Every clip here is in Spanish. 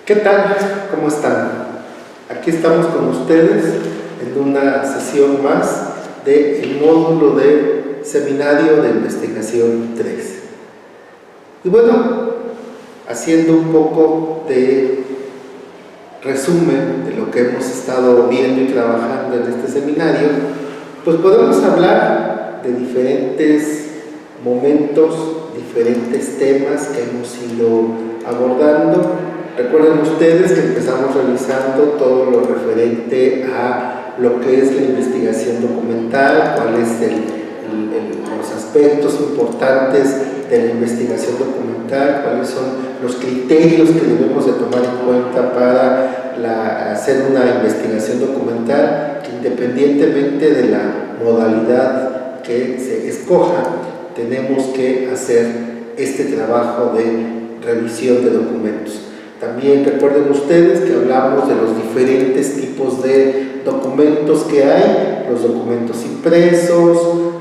¿Qué tal? ¿Cómo están? Aquí estamos con ustedes en una sesión más del módulo de Seminario de Investigación 3. Y bueno, haciendo un poco de resumen de lo que hemos estado viendo y trabajando en este seminario, pues podemos hablar de diferentes momentos, diferentes temas que hemos ido abordando. Recuerden ustedes que empezamos realizando todo lo referente a lo que es la investigación documental, cuáles los aspectos importantes de la investigación documental, cuáles son los criterios que debemos de tomar en cuenta para hacer una investigación documental, que independientemente de la modalidad que se escoja, tenemos que hacer este trabajo de revisión de documentos. También recuerden ustedes que hablamos de los diferentes tipos de documentos que hay, los documentos impresos,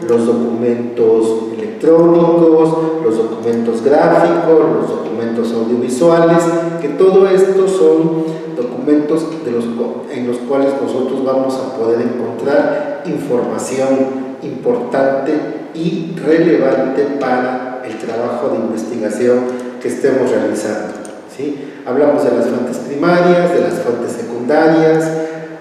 los documentos electrónicos, los documentos gráficos, los documentos audiovisuales, que todo esto son documentos en los cuales nosotros vamos a poder encontrar información importante y relevante para el trabajo de investigación que estemos realizando, ¿sí? Hablamos de las fuentes primarias, de las fuentes secundarias,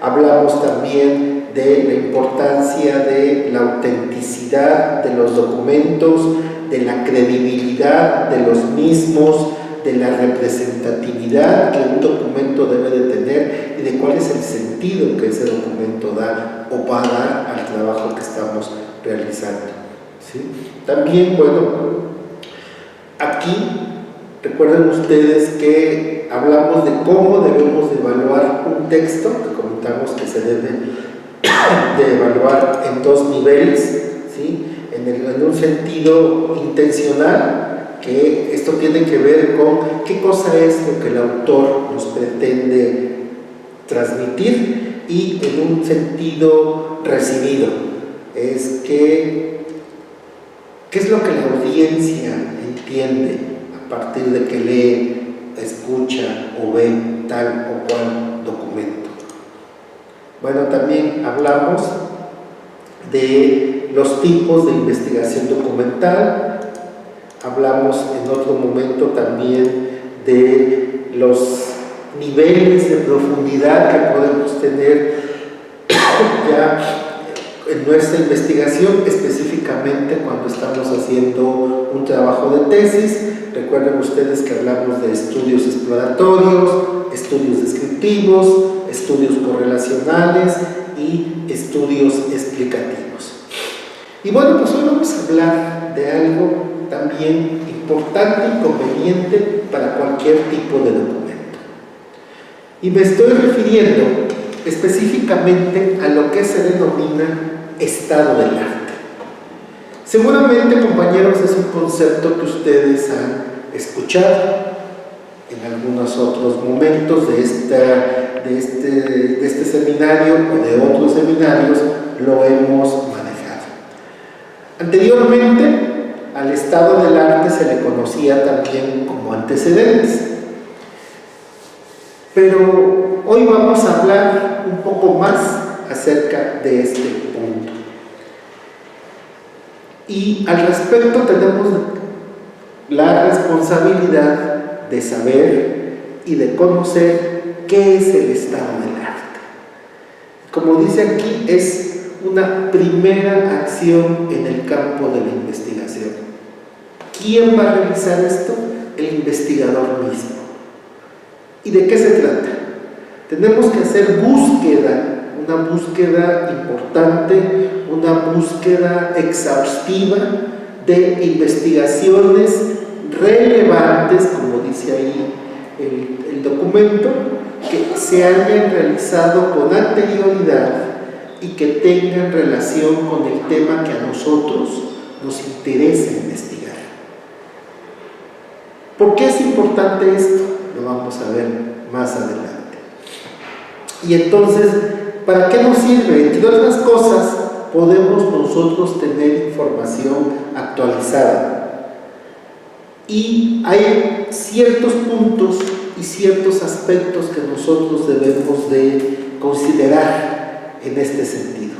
hablamos también de la importancia de la autenticidad de los documentos, de la credibilidad de los mismos, de la representatividad que un documento debe de tener y de cuál es el sentido que ese documento da o va a dar al trabajo que estamos realizando, ¿sí? También, bueno, aquí recuerden ustedes que hablamos de cómo debemos de evaluar un texto, que comentamos que se debe de evaluar en dos niveles, ¿sí? En un sentido intencional, que esto tiene que ver con qué cosa es lo que el autor nos pretende transmitir, y en un sentido recibido, es qué es lo que la audiencia entiende a partir de que lee, escucha o ve tal o cual documento. Bueno, también hablamos de los tipos de investigación documental, hablamos en otro momento también de los niveles de profundidad que podemos tener ya en nuestra investigación, específicamente cuando estamos haciendo un trabajo de tesis. Recuerden ustedes que hablamos de estudios exploratorios, estudios descriptivos, estudios correlacionales y estudios explicativos. Y bueno, pues hoy vamos a hablar de algo también importante y conveniente para cualquier tipo de documento. Y me estoy refiriendo específicamente a lo que se denomina estado del arte. Seguramente, compañeros, es un concepto que ustedes han escuchado en algunos otros momentos de este seminario o de otros seminarios, lo hemos manejado. Anteriormente, al estado del arte se le conocía también como antecedentes, pero hoy vamos a hablar un poco más acerca de este punto. Y al respecto tenemos la responsabilidad de saber y de conocer qué es el estado del arte. Como dice aquí, es una primera acción en el campo de la investigación. ¿Quién va a realizar esto? El investigador mismo. ¿Y de qué se trata? Tenemos que hacer una búsqueda importante, una búsqueda exhaustiva de investigaciones relevantes, como dice ahí el documento, que se hayan realizado con anterioridad y que tengan relación con el tema que a nosotros nos interesa investigar. ¿Por qué es importante esto? Lo vamos a ver más adelante. Y entonces, ¿para qué nos sirve? Entre otras cosas, podemos nosotros tener información actualizada. Y hay ciertos puntos y ciertos aspectos que nosotros debemos de considerar en este sentido.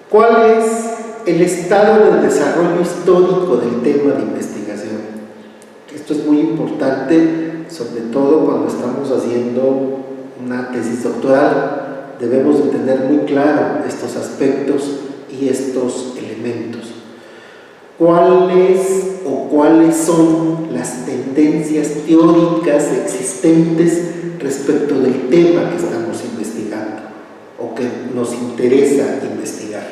¿Cuál es el estado del desarrollo histórico del tema de investigación? Esto es muy importante, sobre todo cuando estamos haciendo una tesis doctoral. Debemos de tener muy claro estos aspectos y estos elementos. ¿Cuáles son las tendencias teóricas existentes respecto del tema que estamos investigando o que nos interesa investigar?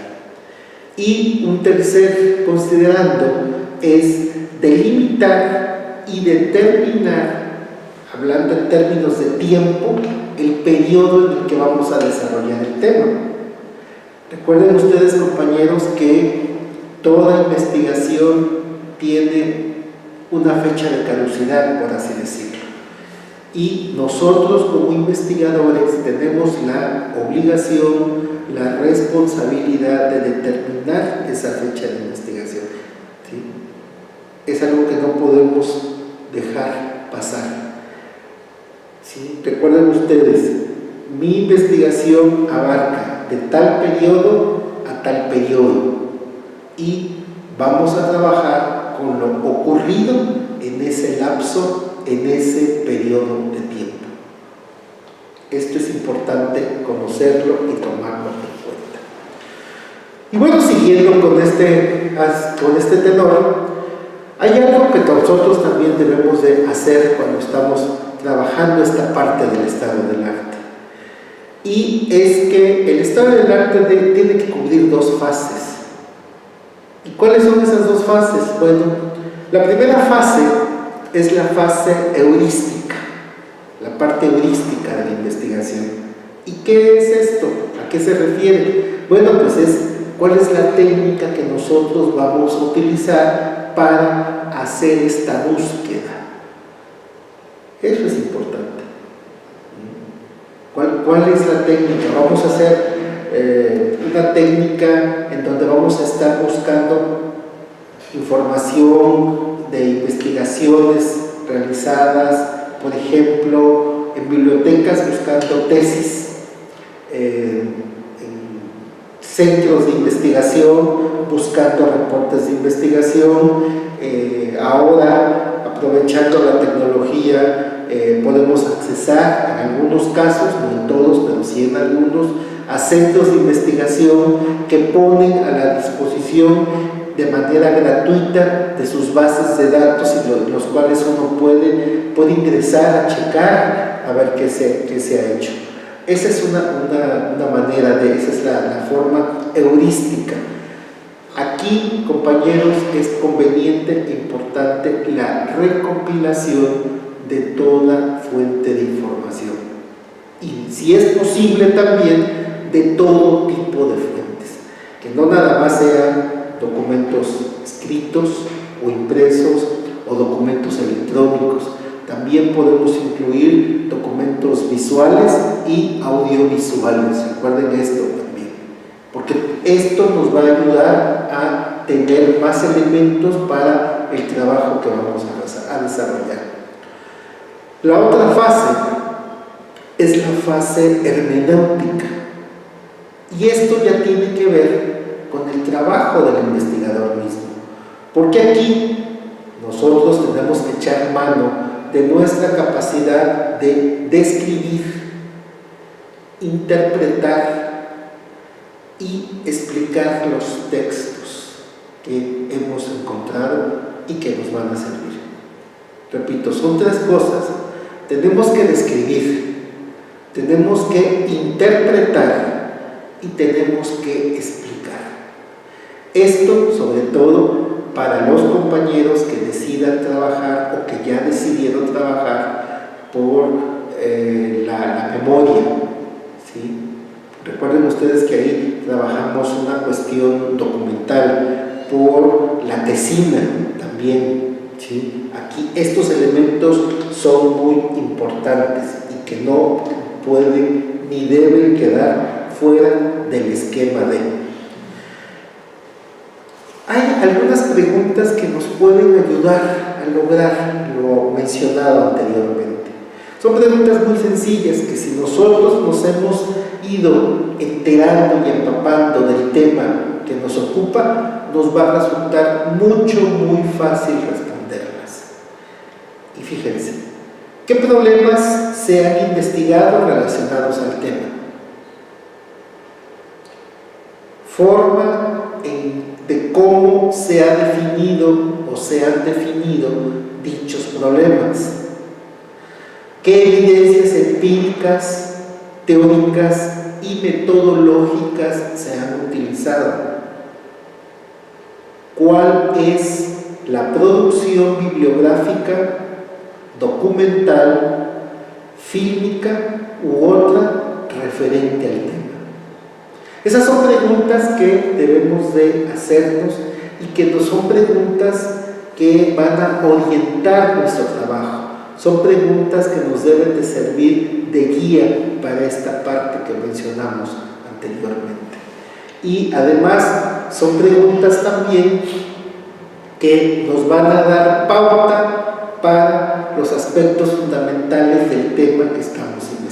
Y un tercer considerando es delimitar y determinar, hablando en términos de tiempo, el periodo en el que vamos a desarrollar el tema. Recuerden ustedes, compañeros, que toda investigación tiene una fecha de caducidad, por así decirlo. Y nosotros como investigadores tenemos la obligación, la responsabilidad de determinar esa fecha de investigación. ¿Sí? Es algo que no podemos dejar pasar. ¿Sí? Recuerden ustedes, mi investigación abarca de tal periodo a tal periodo y vamos a trabajar con lo ocurrido en ese lapso, en ese periodo de tiempo. Esto es importante conocerlo y tomarlo en cuenta. Y bueno, siguiendo con este tenor, hay algo que nosotros también debemos de hacer cuando estamos trabajando esta parte del estado del arte. Y es que el estado del arte tiene que cubrir dos fases. ¿Y cuáles son esas dos fases? Bueno, la primera fase es la fase heurística, la parte heurística de la investigación. ¿Y qué es esto? ¿A qué se refiere? Bueno, pues es cuál es la técnica que nosotros vamos a utilizar para hacer esta búsqueda. Eso es importante. ¿Cuál es la técnica? Vamos a hacer una técnica en donde vamos a estar buscando información de investigaciones realizadas, por ejemplo, en bibliotecas buscando tesis, en centros de investigación buscando reportes de investigación. Ahora, aprovechando la tecnología, podemos accesar en algunos casos, no en todos, pero sí en algunos, a centros de investigación que ponen a la disposición de manera gratuita de sus bases de datos y los cuales uno puede ingresar a checar a ver qué se ha hecho. Esa es una manera esa es la forma heurística. Aquí, compañeros, es conveniente e importante la recopilación de toda fuente de información y, si es posible, también de todo tipo de fuentes, que no nada más sean documentos escritos o impresos o documentos electrónicos. También podemos incluir documentos visuales y audiovisuales. Recuerden esto también, porque esto nos va a ayudar a tener más elementos para el trabajo que vamos a desarrollar. La otra fase es la fase hermenéutica, y esto ya tiene que ver con el trabajo del investigador mismo, porque aquí nosotros tenemos que echar mano de nuestra capacidad de describir, interpretar y explicar los textos que hemos encontrado y que nos van a servir. Repito, son tres cosas. Tenemos que describir, tenemos que interpretar y tenemos que explicar. Esto, sobre todo, para los compañeros que decidan trabajar o que ya decidieron trabajar por la memoria, ¿sí? Recuerden ustedes que ahí trabajamos una cuestión documental, por la tesina también, ¿sí? Aquí estos elementos son muy importantes y que no pueden ni deben quedar fuera del esquema de. Hay algunas preguntas que nos pueden ayudar a lograr lo mencionado anteriormente. Son preguntas muy sencillas que si nosotros nos hemos ido enterando y empapando del tema que nos ocupa, nos va a resultar muy fácil responderlas. Y fíjense, ¿qué problemas se han investigado relacionados al tema? Forma de cómo se ha definido o se han definido dichos problemas. ¿Qué evidencias empíricas, teóricas y metodológicas se han utilizado? ¿Cuál es la producción bibliográfica, documental, fílmica u otra referente al tema? Esas son preguntas que debemos de hacernos y que son preguntas que van a orientar nuestro trabajo. Son preguntas que nos deben de servir de guía para esta parte que mencionamos anteriormente. Y además son preguntas también que nos van a dar pauta para los aspectos fundamentales del tema que estamos investigando.